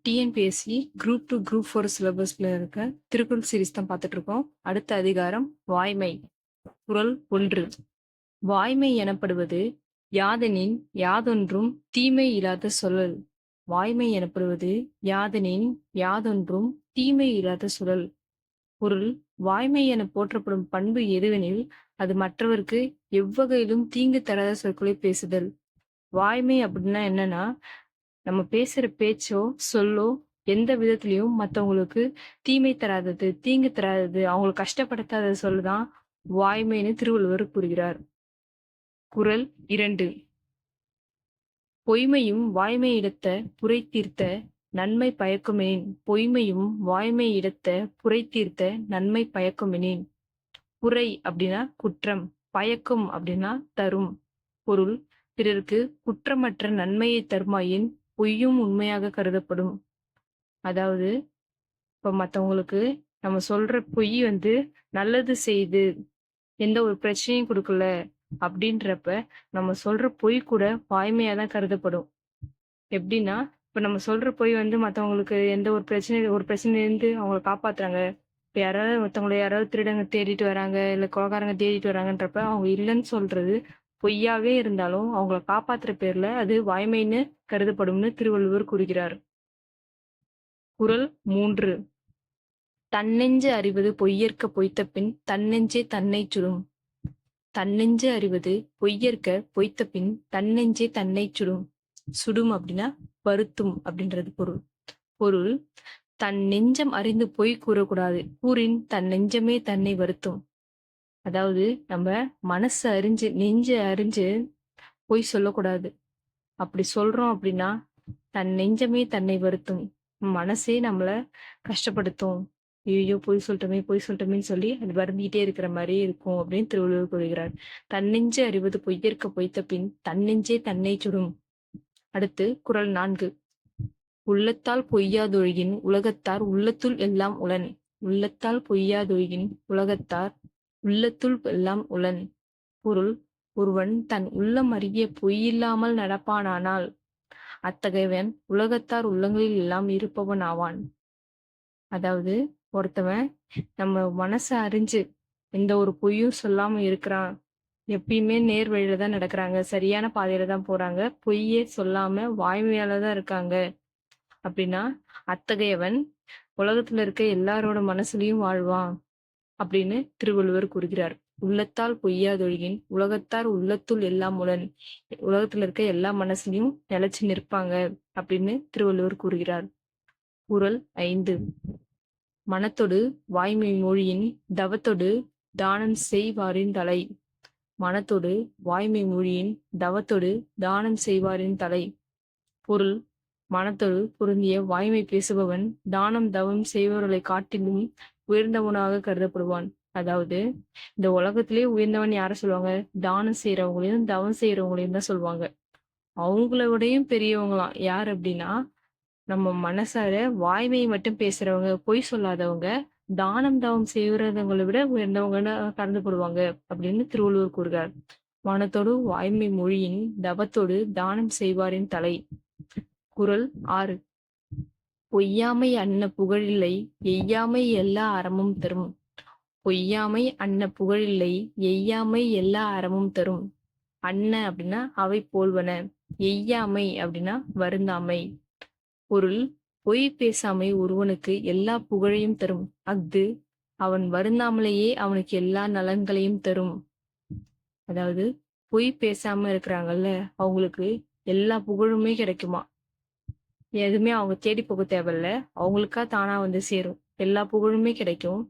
TNPSC group 2 group 4 சிலபஸ்ல இருக்க Thirukkural series தான் பார்த்துட்டு இருக்கோம். அடுத்த அதிகாரம் வாய்மை. குறள் 1. வாய்மை எனப்படுவது யாதெனின் யாதொன்றும் தீமை இல்லாத சொல்லல். வாய்மை எனப்படுவது யாதெனின் யாதொன்றும் தீமை இல்லாத சொல்லல். பொருள்: வாய்மை என போற்றப்படும் பண்பு எதுவெனில் அது மற்றவருக்கு எவ்வகையிலும் தீங்கு தராத சொற்களை பேசுதல். வாய்மை அப்படின்னா என்னன்னா, நம்ம பேசுற பேச்சோ சொல்லோ எந்த விதத்திலையும் மற்றவங்களுக்கு தீமை தராதது, தீங்கு தராதது, அவங்களுக்கு கஷ்டப்படுத்தாத சொல்லுதான் வாய்மைன்னு திருவள்ளுவர் கூறுகிறார். குறள் 2. பொய்மையும் வாய்மை இடத்த புரை தீர்த்த நன்மை பயக்குமெனின். பொய்மையும் வாய்மை இடத்த புரை தீர்த்த நன்மை பயக்குமெனின். புரை அப்படின்னா குற்றம், பயக்கும் அப்படின்னா தரும். பொருள்: பிறருக்கு குற்றமற்ற நன்மையை தருமாயின் பொய்யும் உண்மையாக கருதப்படும். அதாவது, இப்ப மற்றவங்களுக்கு நம்ம சொல்ற பொய் நல்லது செய்து எந்த ஒரு பிரச்சனையும் கொடுக்கல அப்படின்றப்ப நம்ம சொல்ற பொய் கூட வாய்மையா தான் கருதப்படும். எப்படின்னா, இப்ப நம்ம சொல்ற பொய் மற்றவங்களுக்கு எந்த ஒரு பிரச்சனையிலேருந்து அவங்களை காப்பாத்துறாங்க. இப்ப யாராவது திருடங்க தேடிட்டு வராங்க, இல்ல கொலைகாரங்க தேடிட்டு வராங்கன்றப்ப அவங்க இல்லைன்னு சொல்றது பொய்யாவே இருந்தாலும் அவங்கள காப்பாத்துற பேர்ல அது வாய்மைன்னு கருதப்படும்னு திருவள்ளுவர் கூறுகிறார். குறள் 3. தன்னெஞ்சு அறிவது பொய்யற்க பொய்த்த பின் தன்னெஞ்சே தன்னை சுடும். தன்னெஞ்சு அறிவது பொய்யற்க பொய்த்த பின் தன்னெஞ்சே தன்னை சுடும். சுடும் அப்படின்னா வருத்தும் அப்படின்றது பொருள். பொருள்: தன் நெஞ்சம் அறிந்து பொய் கூறக்கூடாது, கூறின் தன் நெஞ்சமே தன்னை வருத்தும். அதாவது, நம்ம மனசு அறிஞ்சு நெஞ்ச அறிஞ்சு பொய் சொல்லக்கூடாது. அப்படி சொல்றோம் அப்படின்னா தன் நெஞ்சமே தன்னை வருத்தும், மனசே நம்மள கஷ்டப்படுத்தும். ஐயோ பொய் சொல்லிட்டோமேன்னு சொல்லி அது வருந்திக்கிட்டே இருக்கிற மாதிரியே இருக்கும் அப்படின்னு திருவள்ளுவர் கூறுகிறார். தன்னெஞ்சு அறிவது பொய்யற்க பொய்த்த பின் தன்னெஞ்சே தன்னை சுடும். அடுத்து குறள் 4. உள்ளத்தால் பொய்யாதொழுகின் உலகத்தார் உள்ளத்துள் எல்லாம் உளன். உள்ளத்தால் பொய்யாதொழுகின் உலகத்தார் உள்ளத்துள் எல்லாம் உளன். பொருள்: ஒருவன் தன் உள்ளம் அறிய பொய்யில்லாமல் நடப்பானானால் அத்தகையவன் உலகத்தார் உள்ளங்களில் எல்லாம் இருப்பவன் ஆவான். அதாவது, ஒருத்தவன் நம்ம மனசை அறிஞ்சு எந்த ஒரு பொய்யும் சொல்லாம இருக்கிறான், எப்பயுமே நேர் வழியில தான் நடக்கிறாங்க, சரியான பாதையில தான் போறாங்க, பொய்யே சொல்லாம வாய்மையால தான் இருக்காங்க அப்படின்னா அத்தகையவன் உலகத்துல இருக்க எல்லாரோட மனசுலயும் வாழ்வான் அப்படின்னு திருவள்ளுவர் கூறுகிறார். உள்ளத்தால் பொய்யாதொழுகின் உலகத்தார் உள்ளத்துள் எல்லாம் உளன். உலகத்துல இருக்க எல்லா மனசுலயும் நிலைச்சு நிற்பாங்க அப்படின்னு திருவள்ளுவர் கூறுகிறார். குறள் 5. மனத்தொடு வாய்மை மொழியின் தவத்தொடு தானம் செய்வாரின் தலை. மனத்தொடு வாய்மை மொழியின் தவத்தொடு தானம் செய்வாரின் தலை. பொருள்: மனத்தொடு பொருந்திய வாய்மை பேசுபவன் தானம் தவம் செய்பவர்களை காட்டிலும் உயர்ந்தவனாக கருதப்படுவான். அதாவது, இந்த உலகத்திலே உயர்ந்தவன் யார சொல்லுவாங்க? தானம் செய்யறவங்களையும் தவம் செய்யறவங்களையும் தான் சொல்லுவாங்க. அவங்களோடையும் பெரியவங்களாம் யார் அப்படின்னா, நம்ம மனசார வாய்மையை மட்டும் பேசுறவங்க, பொய் சொல்லாதவங்க, தானம் தவம் செய்யறவங்களை விட உயர்ந்தவங்கன்னு கருதப்படுவாங்க அப்படின்னு திருவள்ளுவர் கூறுகிறார். மனத்தோடு வாய்மை மொழியின் தவத்தோடு தானம் செய்வாரின் தலை. குறள் 6. பொய்யாமை அன்ன புகழில்லை எய்யாமை எல்லா அறமும் தரும். பொய்யாமை அன்ன புகழில்லை எய்யாமை எல்லா அறமும் தரும். அன்ன அப்படின்னா அவை போல்வன, எய்யாமை அப்படின்னா வருந்தாமை. பொருள்: பொய் பேசாமை ஒருவனுக்கு எல்லா புகழையும் தரும், அஃது அவன் வருந்தாமலேயே அவனுக்கு எல்லா நலன்களையும் தரும். அதாவது, பொய் பேசாம இருக்கிறாங்கல்ல, அவங்களுக்கு எல்லா புகழுமே கிடைக்குமா, எதுவுமே அவங்க தேடி போக தேவையில்ல, அவங்களுக்கா தானா சேரும், எல்லா புகழுமே கிடைக்கும்.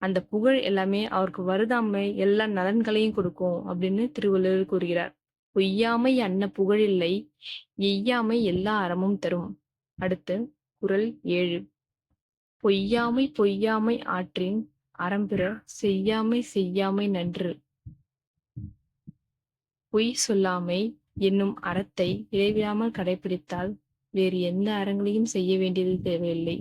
அந்த புகழ் எல்லாமே அவருக்கு வருதாமை எல்லா நலன்களையும் கொடுக்கும் அப்படின்னு திருவள்ளுவர் கூறுகிறார். பொய்யாமை அன்ன புகழில்லை எய்யாமை எல்லா அறமும் தரும். அடுத்து குறள் 7. பொய்யாமை பொய்யாமை ஆற்றின் அறம்பிற செய்யாமை செய்யாமை நன்று. பொய் சொல்லாமை என்னும் அறத்தை இடைவிடாமல் கடைபிடித்தால் வேறு எந்த அறங்களையும் செய்ய வேண்டியது தேவையில்லை.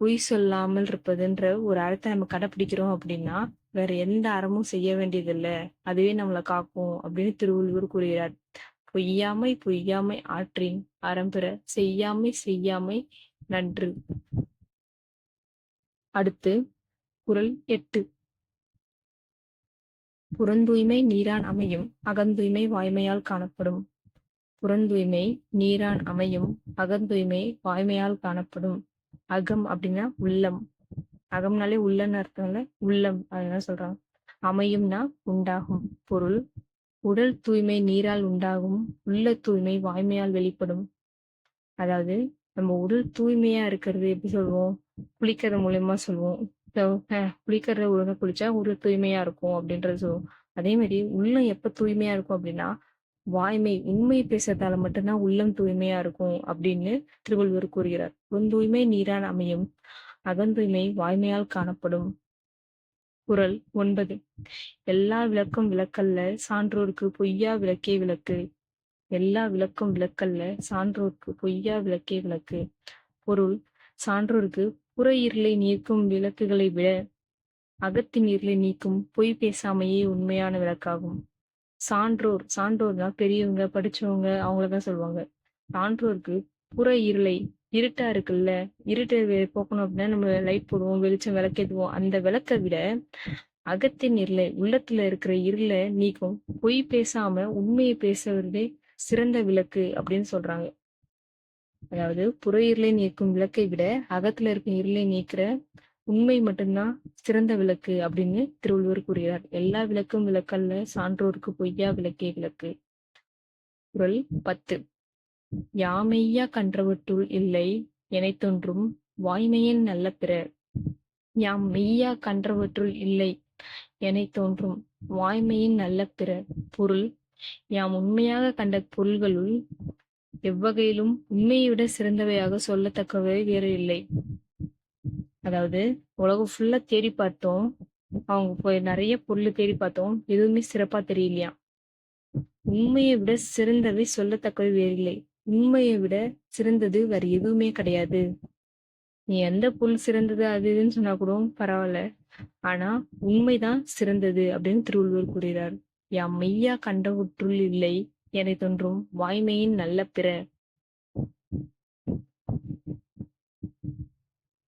பொய் சொல்லாமல் இருப்பதுன்ற ஒரு அறத்தை நம்ம கடைப்பிடிக்கிறோம் அப்படின்னா வேற எந்த அறமும் செய்ய வேண்டியதில்லை, அதுவே நம்மளை காக்கும் அப்படின்னு திருவள்ளுவர் கூறுகிறார். பொய்யாமை பொய்யாமை ஆற்றின் அறம்பெற செய்யாமை செய்யாமை நன்று. அடுத்து குறள் 8. புறந்தூய்மை நீரான் அமையும் அகந்தூய்மை வாய்மையால் காணப்படும். புறந்தூய்மை நீரான் அமையும் அகந்தூய்மை வாய்மையால் காணப்படும். அகம் அப்படின்னா உள்ளம். அகம்னாலே உள்ளன்னு அர்த்தம்ல, உள்ளம் அதுதான் சொல்றாங்க. அமையும்னா உண்டாகும். பொருள் உடல் தூய்மை நீரால் உண்டாகும், உள்ள தூய்மை வாய்மையால் வெளிப்படும். அதாவது நம்ம உடல் தூய்மையா இருக்கிறது எப்படி சொல்லுவோம்? குளிக்கிறது மூலியமா சொல்லுவோம். குளிக்கிறத ஒழுங்கா குளிச்சா உடல் தூய்மையா இருக்கும் அப்படின்றது சொல்லுவோம். அதே மாதிரி உள்ளம் எப்ப தூய்மையா இருக்கும் அப்படின்னா வாய்மை உண்மை பேசுறதால மட்டும்தான் உள்ளம் தூய்மையா இருக்கும் அப்படின்னு திருவள்ளுவர் கூறுகிறார். புறந்தூய்மை நீரான் அமையும் அகந்தூய்மை வாய்மையால் காணப்படும். குறள் 9. எல்லா விளக்கும் விளக்கல்ல சான்றோர்க்கு பொய்யா விளக்கே விளக்கு. எல்லா விளக்கும் விளக்கல்ல சான்றோர்க்கு பொய்யா விளக்கே விளக்கு. பொருள் சான்றோருக்கு புற இருளை நீக்கும் விளக்குகளை விட அகத்தின் இருளை நீக்கும் பொய் பேசாமையே உண்மையான விளக்காகும். சான்றோர்னா பெரியவங்க படிச்சவங்க அவங்களதான் சொல்லுவாங்க. சான்றோருக்கு புற இருளை இருட்டா இருக்குல்ல, இருட்டை போக்கணும் அப்படின்னா நம்ம லைட் போடுவோம், வெளிச்சம் விளக்கேற்றுவோம். அந்த விளக்கை விட அகத்தின் இருளை உள்ளத்துல இருக்கிற இருளை நீக்கும் பொய் பேசாம உண்மையை பேசுறதே சிறந்த விளக்கு அப்படின்னு சொல்றாங்க. அதாவது புற இருளை நீக்கும் விளக்கை விட அகத்துல இருக்க இருளை நீக்கிற உண்மை மட்டும்தான் சிறந்த விளக்கு அப்படின்னு திருவள்ளுவர் கூறுகிறார். எல்லா விளக்கும் விளக்கல்ல சான்றோருக்கு பொய்யா விளக்கே விளக்கு. குறள் 10. யாமெய்யா கன்றவற்றுள் இல்லை எனைத் தோன்றும் வாய்மையின் நல்ல பிற. யாம் மெய்யா கன்றவற்றுள் இல்லை எனைத் தோன்றும் வாய்மையின் நல்ல பிற. பொருள் யாம் உண்மையாக கண்ட பொருள்களுள் எவ்வகையிலும் உண்மையை விட சிறந்தவையாக சொல்லத்தக்கவை வேறு இல்லை. அதாவது உலகம் ஃபுல்லா தேடி பார்த்தோம், அவங்க போய் நிறைய பொருள் தேடி பார்த்தோம், எதுவுமே சிறப்பா தெரியலையா. உண்மையை விட சிறந்தவை சொல்லத்தக்கவை வேறு இல்லை. உண்மையை விட சிறந்தது வேற எதுவுமே கிடையாது. நீ எந்த பொருள் சிறந்தது அது இதுன்னு சொன்னா கூட பரவாயில்ல, ஆனா உண்மைதான் சிறந்தது அப்படின்னு திருவள்ளுவர் கூறுகிறார். யாம் மெய்யா கண்டவற்றுள் இல்லை என தோன்றும் வாய்மையின் நல்ல பிற